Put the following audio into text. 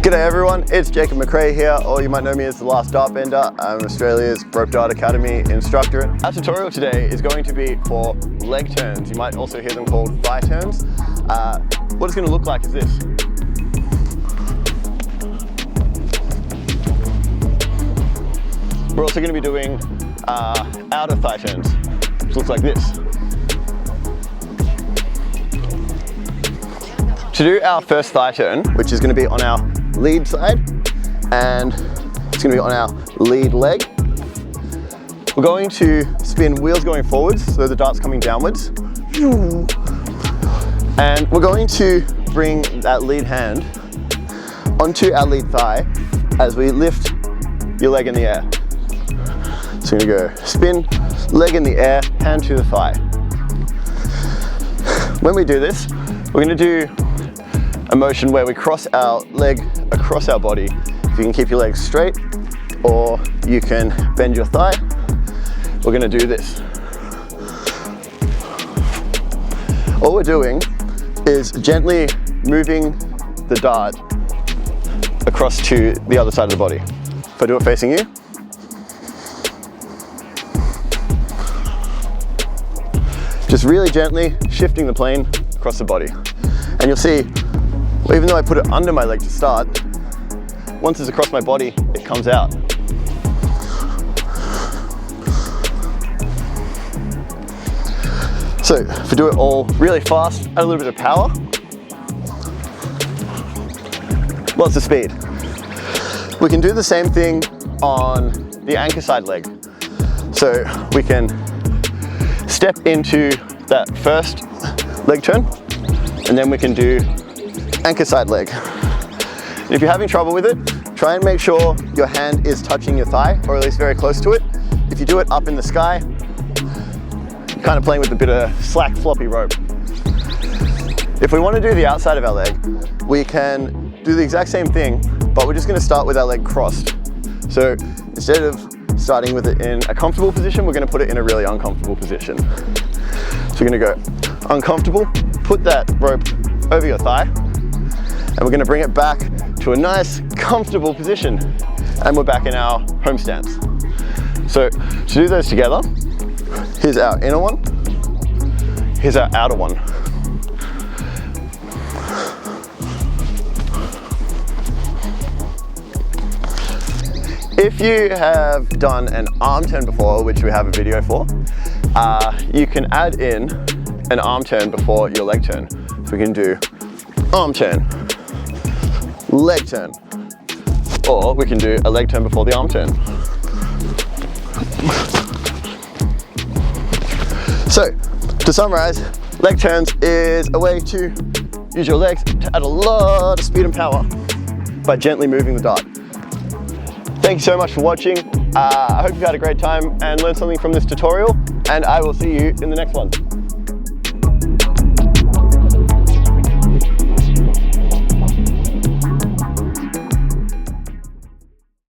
G'day everyone, it's Jacob McCrae here, or you might know me as the Last Dart Bender. I'm Australia's Rope Dart Academy instructor. Our tutorial today is going to be for leg turns. You might also hear them called thigh turns. What it's going to look like is this. We're also going to be doing outer thigh turns, which looks like this. To do our first thigh turn, which is going to be on our lead side, and it's going to be on our lead leg, we're going to spin wheels going forwards, so the dart's coming downwards. And we're going to bring that lead hand onto our lead thigh as we lift your leg in the air. So you're going to go spin, leg in the air, hand to the thigh. When we do this, we're going to do a motion where we cross our leg across our body. If you can keep your legs straight, or you can bend your thigh, we're going to do this. All we're doing is gently moving the dart across to the other side of the body. If I do it facing you, just really gently shifting the plane across the body. And you'll see, even though I put it under my leg to start, once it's across my body, it comes out. So if we do it all really fast, add a little bit of power, lots of speed. We can do the same thing on the anchor side leg. So we can step into that first leg turn, and then we can do anchor side leg. And if you're having trouble with it, try and make sure your hand is touching your thigh, or at least very close to it. If you do it up in the sky, you're kind of playing with a bit of slack, floppy rope. If we want to do the outside of our leg, we can do the exact same thing, but we're just going to start with our leg crossed. So instead of starting with it in a comfortable position, we're going to put it in a really uncomfortable position. So we're going to go uncomfortable, put that rope over your thigh, and we're going to bring it back to a nice comfortable position, and we're back in our home stance. So to do those together, here's our inner one, here's our outer one. If you have done an arm turn before, which we have a video for, you can add in an arm turn before your leg turn. So we can do arm turn, leg turn, or we can do a leg turn before the arm turn. So to summarize, leg turns is a way to use your legs to add a lot of speed and power by gently moving the dart. Thank you so much for watching. I hope you've had a great time and learned something from this tutorial, and I will see you in the next one.